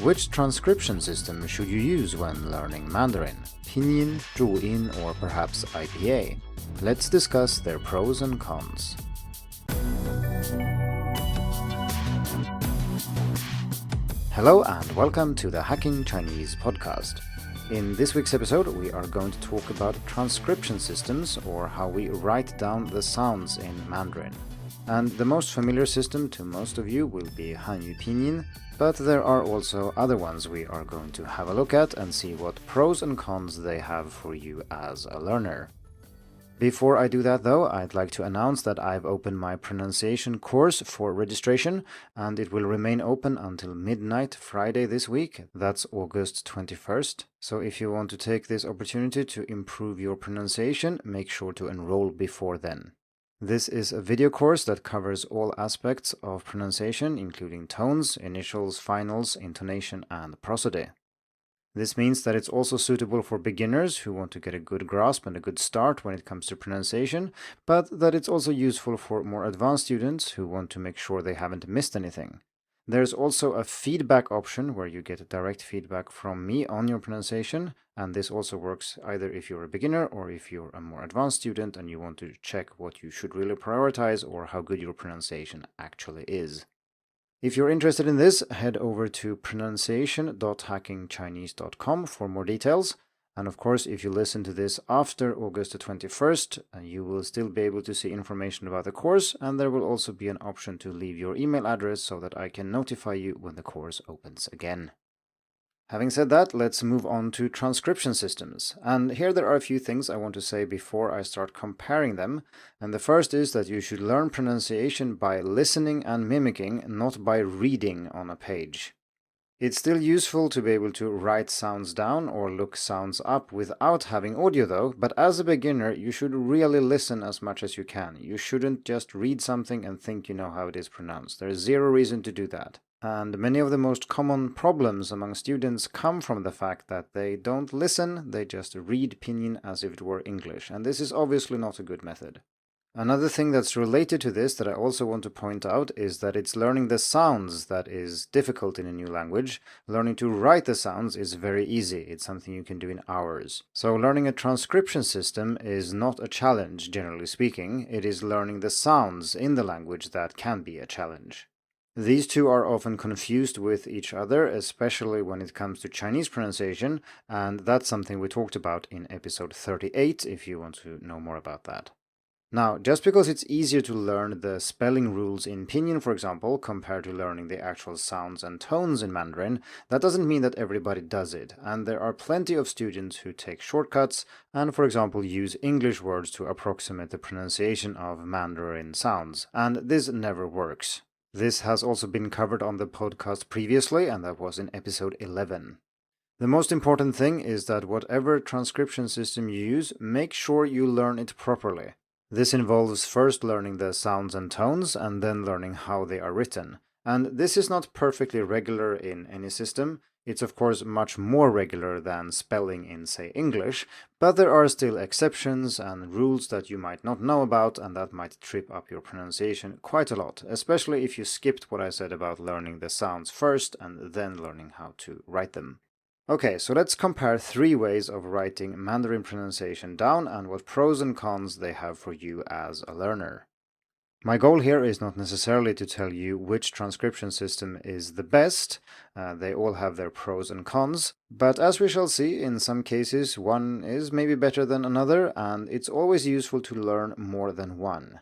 Which transcription system should you use when learning Mandarin? Pinyin, Zhuyin, or perhaps IPA? Let's discuss their pros and cons. Hello and welcome to the Hacking Chinese podcast. In this week's episode, we are going to talk about transcription systems, or how we write down the sounds in Mandarin. And the most familiar system to most of you will be Hanyu Pinyin, but there are also other ones we are going to have a look at and see what pros and cons they have for you as a learner. Before I do that though, I'd like to announce that I've opened my pronunciation course for registration, and it will remain open until midnight Friday this week. That's August 21st. So if you want to take this opportunity to improve your pronunciation, make sure to enroll before then. This is a video course that covers all aspects of pronunciation, including tones, initials, finals, intonation, and prosody. This means that it's also suitable for beginners who want to get a good grasp and a good start when it comes to pronunciation, but that it's also useful for more advanced students who want to make sure they haven't missed anything. There's also a feedback option where you get direct feedback from me on your pronunciation, and this also works either if you're a beginner or if you're a more advanced student and you want to check what you should really prioritize or how good your pronunciation actually is. If you're interested in this, head over to pronunciation.hackingchinese.com for more details. And of course, if you listen to this after August the 21st, you will still be able to see information about the course, and there will also be an option to leave your email address so that I can notify you when the course opens again. Having said that, let's move on to transcription systems. And here there are a few things I want to say before I start comparing them. And the first is that you should learn pronunciation by listening and mimicking, not by reading on a page. It's still useful to be able to write sounds down or look sounds up without having audio though, but as a beginner you should really listen as much as you can. You shouldn't just read something and think you know how it is pronounced. There is zero reason to do that. And many of the most common problems among students come from the fact that they don't listen, they just read Pinyin as if it were English, and this is obviously not a good method. Another thing that's related to this that I also want to point out is that it's learning the sounds that is difficult in a new language. Learning to write the sounds is very easy. It's something you can do in hours. So learning a transcription system is not a challenge, generally speaking. It is learning the sounds in the language that can be a challenge. These two are often confused with each other, especially when it comes to Chinese pronunciation, and that's something we talked about in episode 38 if you want to know more about that. Now, just because it's easier to learn the spelling rules in Pinyin, for example, compared to learning the actual sounds and tones in Mandarin, that doesn't mean that everybody does it, and there are plenty of students who take shortcuts and, for example, use English words to approximate the pronunciation of Mandarin sounds, and this never works. This has also been covered on the podcast previously, and that was in episode 11. The most important thing is that whatever transcription system you use, make sure you learn it properly. This involves first learning the sounds and tones, and then learning how they are written. And this is not perfectly regular in any system. It's of course much more regular than spelling in, say, English, but there are still exceptions and rules that you might not know about and that might trip up your pronunciation quite a lot, especially if you skipped what I said about learning the sounds first and then learning how to write them. Okay, so let's compare 3 ways of writing Mandarin pronunciation down and what pros and cons they have for you as a learner. My goal here is not necessarily to tell you which transcription system is the best. They all have their pros and cons, but as we shall see, in some cases one is maybe better than another, and it's always useful to learn more than one.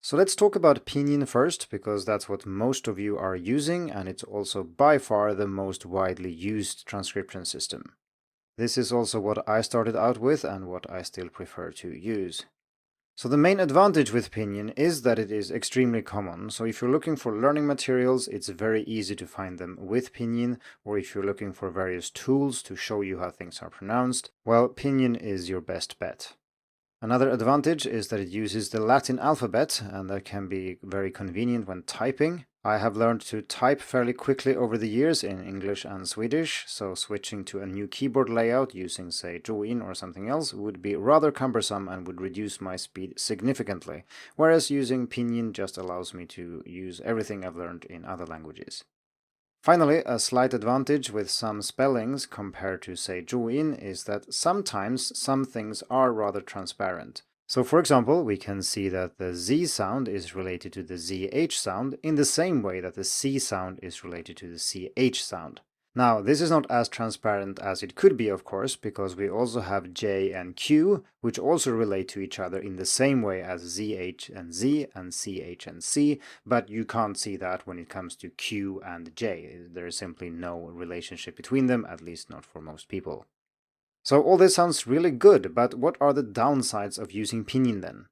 So let's talk about Pinyin first, because that's what most of you are using, and it's also by far the most widely used transcription system. This is also what I started out with and what I still prefer to use. So the main advantage with Pinyin is that it is extremely common. So if you're looking for learning materials, it's very easy to find them with Pinyin, or if you're looking for various tools to show you how things are pronounced, well, Pinyin is your best bet. Another advantage is that it uses the Latin alphabet, and that can be very convenient when typing. I have learned to type fairly quickly over the years in English and Swedish, so switching to a new keyboard layout using, say, Zhuyin or something else would be rather cumbersome and would reduce my speed significantly, whereas using Pinyin just allows me to use everything I've learned in other languages. Finally, a slight advantage with some spellings compared to, say, Zhuyin is that sometimes some things are rather transparent. So, for example, we can see that the Z sound is related to the ZH sound in the same way that the C sound is related to the CH sound. Now, this is not as transparent as it could be, of course, because we also have J and Q, which also relate to each other in the same way as ZH and Z and CH and C, but you can't see that when it comes to Q and J. There is simply no relationship between them, at least not for most people. So all this sounds really good, but what are the downsides of using Pinyin then?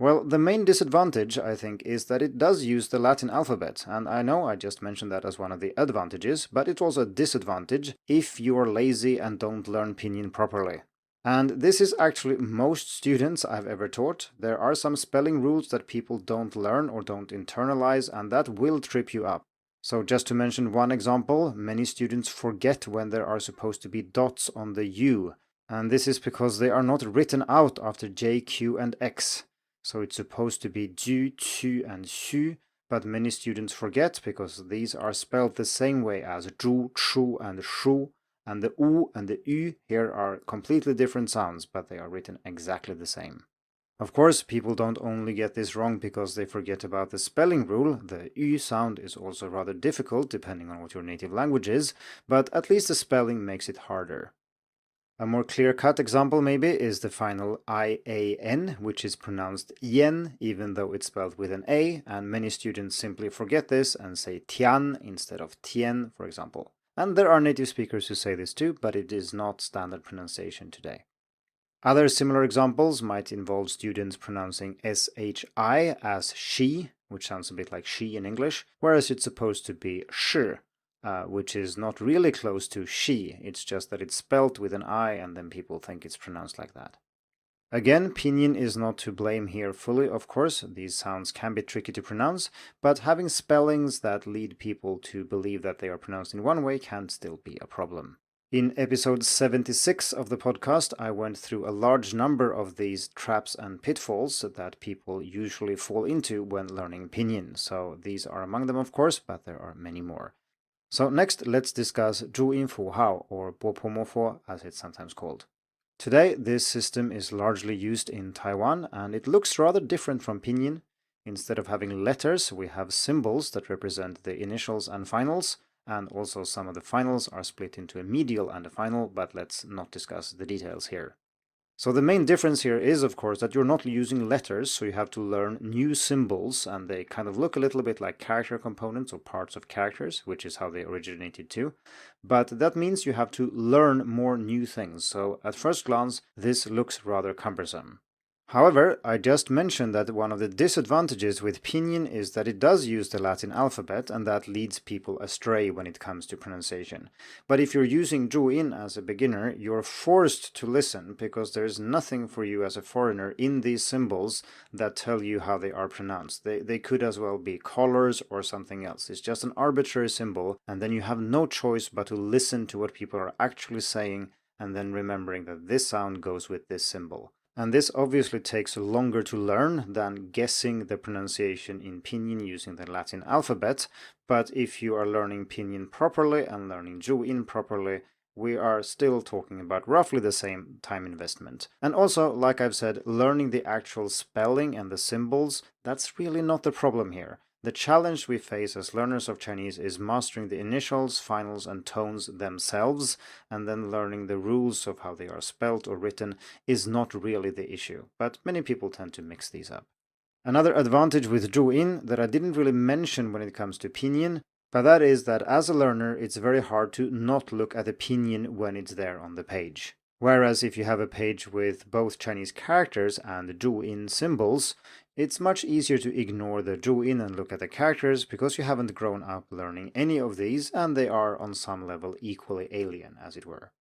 Well, the main disadvantage, I think, is that it does use the Latin alphabet, and I know I just mentioned that as one of the advantages, but it's also a disadvantage if you are lazy and don't learn Pinyin properly. And this is actually most students I've ever taught. There are some spelling rules that people don't learn or don't internalize, and that will trip you up. So just to mention one example, many students forget when there are supposed to be dots on the U, and this is because they are not written out after J, Q, and X. So it's supposed to be ju, chu, and xu, but many students forget because these are spelled the same way as zhu, chu, and shu, and the u and the ü here are completely different sounds, but they are written exactly the same. Of course, people don't only get this wrong because they forget about the spelling rule. The ü sound is also rather difficult depending on what your native language is, but at least the spelling makes it harder. A more clear-cut example maybe is the final IAN, which is pronounced yen, even though it's spelled with an A, and many students simply forget this and say tian instead of tien, for example. And there are native speakers who say this too, but it is not standard pronunciation today. Other similar examples might involve students pronouncing SHI as she, which sounds a bit like she in English, whereas it's supposed to be shi, which is not really close to she, it's just that it's spelt with an I and then people think it's pronounced like that. Again, Pinyin is not to blame here fully, of course. These sounds can be tricky to pronounce, but having spellings that lead people to believe that they are pronounced in one way can still be a problem. In episode 76 of the podcast, I went through a large number of these traps and pitfalls that people usually fall into when learning Pinyin. So these are among them, of course, but there are many more. So next, let's discuss Zhuyin Fuhao, or Bopomofo as it's sometimes called. Today, this system is largely used in Taiwan, and it looks rather different from Pinyin. Instead of having letters, we have symbols that represent the initials and finals, and also some of the finals are split into a medial and a final, but let's not discuss the details here. So the main difference here is, of course, that you're not using letters, so you have to learn new symbols, and they kind of look a little bit like character components or parts of characters, which is how they originated too. But that means you have to learn more new things, so at first glance, this looks rather cumbersome. However, I just mentioned that one of the disadvantages with Pinyin is that it does use the Latin alphabet, and that leads people astray when it comes to pronunciation. But if you're using Zhuyin as a beginner, you're forced to listen because there's nothing for you as a foreigner in these symbols that tell you how they are pronounced. They could as well be colors or something else. It's just an arbitrary symbol, and then you have no choice but to listen to what people are actually saying and then remembering that this sound goes with this symbol. And this obviously takes longer to learn than guessing the pronunciation in Pinyin using the Latin alphabet, but if you are learning Pinyin properly and learning Zhuyin properly, we are still talking about roughly the same time investment. And also, like I've said, learning the actual spelling and the symbols, that's really not the problem here. The challenge we face as learners of Chinese is mastering the initials, finals, and tones themselves, and then learning the rules of how they are spelt or written is not really the issue, but many people tend to mix these up. Another advantage with Zhuyin that I didn't really mention when it comes to Pinyin, but that is that as a learner, it's very hard to not look at the Pinyin when it's there on the page. Whereas if you have a page with both Chinese characters and Zhuyin symbols, it's much easier to ignore the Zhuyin and look at the characters because you haven't grown up learning any of these and they are on some level equally alien, as it were.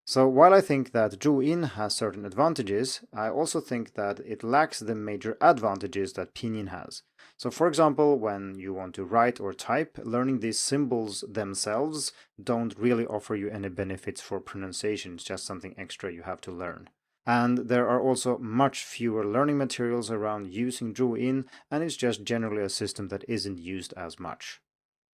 So while I think that Zhuyin has certain advantages, I also think that it lacks the major advantages that Pinyin has. So for example, when you want to write or type, learning these symbols themselves don't really offer you any benefits for pronunciation, it's just something extra you have to learn. And there are also much fewer learning materials around using Zhuyin, and it's just generally a system that isn't used as much.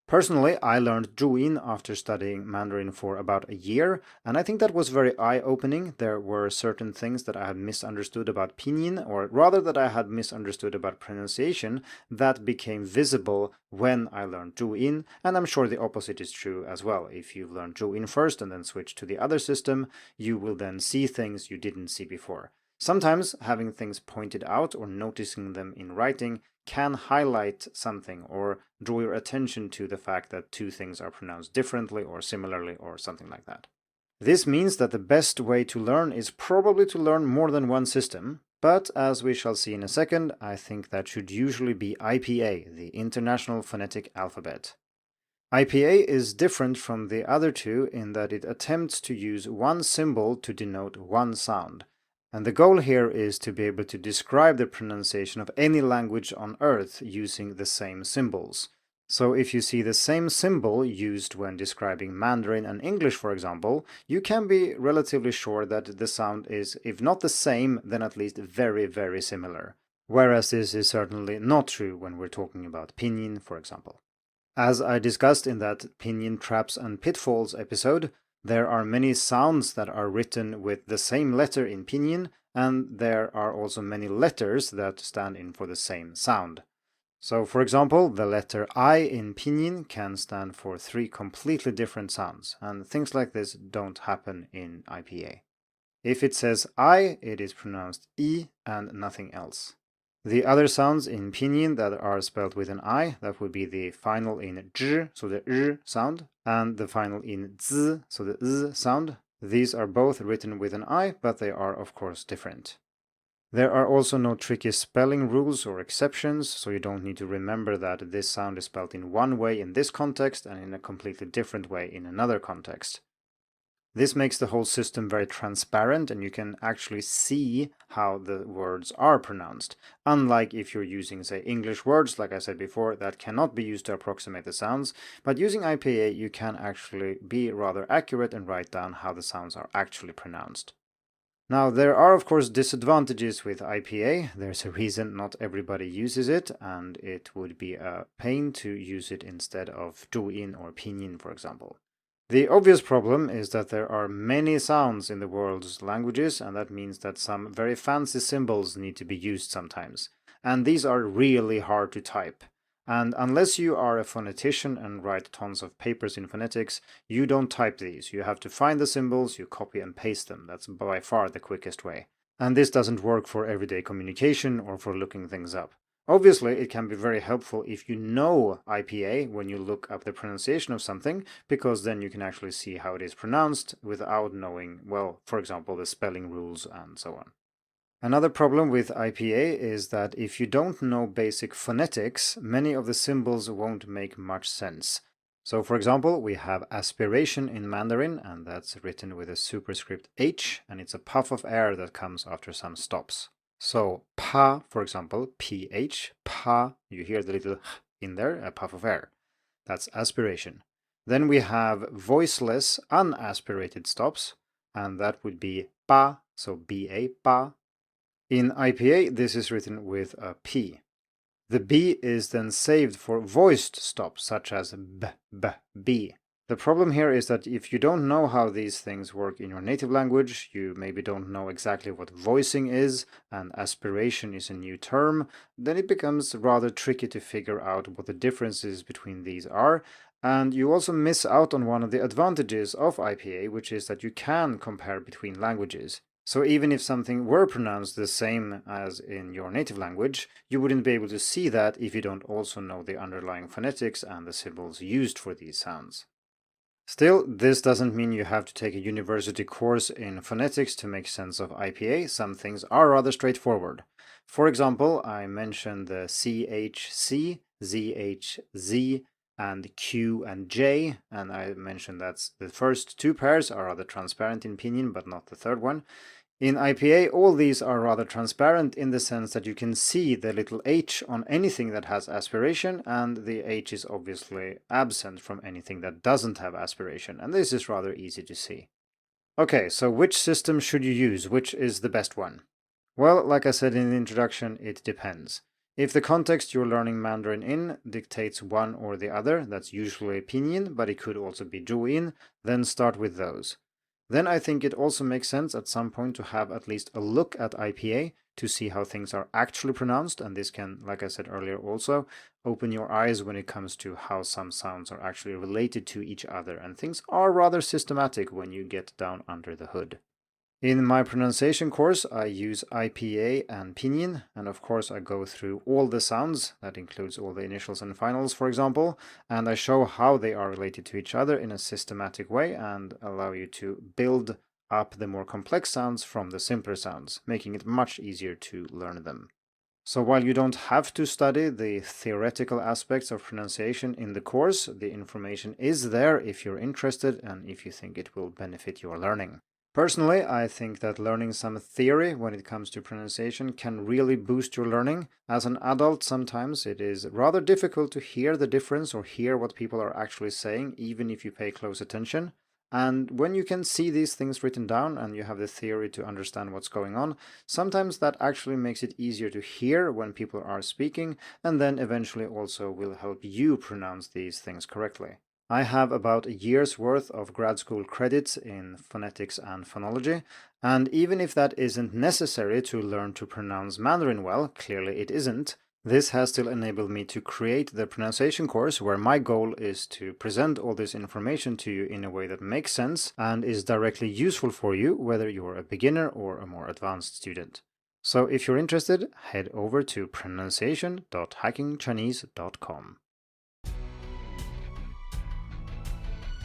Personally, I learned Zhuyin after studying Mandarin for about a year, and I think that was very eye-opening. There were certain things that I had misunderstood about Pinyin, or rather that I had misunderstood about pronunciation, that became visible when I learned Zhuyin, and I'm sure the opposite is true as well. If you've learned Zhuyin first and then switch to the other system, you will then see things you didn't see before. Sometimes having things pointed out or noticing them in writing can highlight something or draw your attention to the fact that two things are pronounced differently or similarly or something like that. This means that the best way to learn is probably to learn more than one system, but as we shall see in a second, I think that should usually be IPA, the International Phonetic Alphabet. IPA is different from the other two in that it attempts to use one symbol to denote one sound. And the goal here is to be able to describe the pronunciation of any language on Earth using the same symbols. So if you see the same symbol used when describing Mandarin and English, for example, you can be relatively sure that the sound is, if not the same, then at least very, very similar. Whereas this is certainly not true when we're talking about Pinyin, for example. As I discussed in that Pinyin Traps and Pitfalls episode, there are many sounds that are written with the same letter in Pinyin, and there are also many letters that stand in for the same sound. So, for example, the letter I in Pinyin can stand for 3 completely different sounds, and things like this don't happen in IPA. If it says I, it is pronounced I and nothing else. The other sounds in Pinyin that are spelled with an I, that would be the final in zh, so the r sound, and the final in z, so the z sound. These are both written with an I, but they are of course different. There are also no tricky spelling rules or exceptions, so you don't need to remember that this sound is spelled in one way in this context and in a completely different way in another context. This makes the whole system very transparent and you can actually see how the words are pronounced. Unlike if you're using, say, English words, like I said before, that cannot be used to approximate the sounds, but using IPA you can actually be rather accurate and write down how the sounds are actually pronounced. Now, there are of course disadvantages with IPA. There's a reason not everybody uses it, and it would be a pain to use it instead of Zhuyin or Pinyin, for example. The obvious problem is that there are many sounds in the world's languages, and that means that some very fancy symbols need to be used sometimes. And these are really hard to type. And unless you are a phonetician and write tons of papers in phonetics, you don't type these. You have to find the symbols, you copy and paste them. That's by far the quickest way. And this doesn't work for everyday communication or for looking things up. Obviously, it can be very helpful if you know IPA when you look up the pronunciation of something, because then you can actually see how it is pronounced without knowing, well, for example, the spelling rules and so on. Another problem with IPA is that if you don't know basic phonetics, many of the symbols won't make much sense. So, for example, we have aspiration in Mandarin, and that's written with a superscript H, and it's a puff of air that comes after some stops. So, pa, for example, ph, pa, you hear the little h in there, a puff of air. That's aspiration. Then we have voiceless, unaspirated stops, and that would be pa, so ba, pa. In IPA, this is written with a p. The b is then saved for voiced stops, such as b, b, b. The problem here is that if you don't know how these things work in your native language, you maybe don't know exactly what voicing is, and aspiration is a new term, then it becomes rather tricky to figure out what the differences between these are, and you also miss out on one of the advantages of IPA, which is that you can compare between languages. So even if something were pronounced the same as in your native language, you wouldn't be able to see that if you don't also know the underlying phonetics and the symbols used for these sounds. Still, this doesn't mean you have to take a university course in phonetics to make sense of IPA. Some things are rather straightforward. For example, I mentioned the CHC, ZHZ, and Q and J, and I mentioned that the first 2 pairs are rather transparent in Pinyin, but not the third one. In IPA, all these are rather transparent in the sense that you can see the little H on anything that has aspiration, and the H is obviously absent from anything that doesn't have aspiration, and this is rather easy to see. Okay, so which system should you use? Which is the best one? Well, like I said in the introduction, it depends. If the context you're learning Mandarin in dictates one or the other, that's usually Pinyin, but it could also be Zhuyin, then start with those. Then I think it also makes sense at some point to have at least a look at IPA to see how things are actually pronounced, and this can, like I said earlier also, open your eyes when it comes to how some sounds are actually related to each other, and things are rather systematic when you get down under the hood. In my pronunciation course, I use IPA and Pinyin, and of course I go through all the sounds, that includes all the initials and finals, for example, and I show how they are related to each other in a systematic way and allow you to build up the more complex sounds from the simpler sounds, making it much easier to learn them. So while you don't have to study the theoretical aspects of pronunciation in the course, the information is there if you're interested and if you think it will benefit your learning. Personally, I think that learning some theory when it comes to pronunciation can really boost your learning. As an adult, sometimes it is rather difficult to hear the difference or hear what people are actually saying, even if you pay close attention. And when you can see these things written down and you have the theory to understand what's going on, sometimes that actually makes it easier to hear when people are speaking, and then eventually also will help you pronounce these things correctly. I have about a year's worth of grad school credits in phonetics and phonology, and even if that isn't necessary to learn to pronounce Mandarin well, clearly it isn't, this has still enabled me to create the pronunciation course where my goal is to present all this information to you in a way that makes sense and is directly useful for you, whether you're a beginner or a more advanced student. So if you're interested, head over to pronunciation.hackingchinese.com.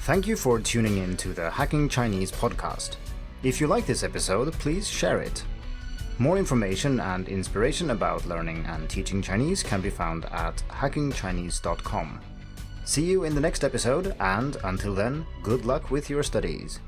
Thank you for tuning in to the Hacking Chinese podcast. If you like this episode, please share it. More information and inspiration about learning and teaching Chinese can be found at hackingchinese.com. See you in the next episode, and until then, good luck with your studies.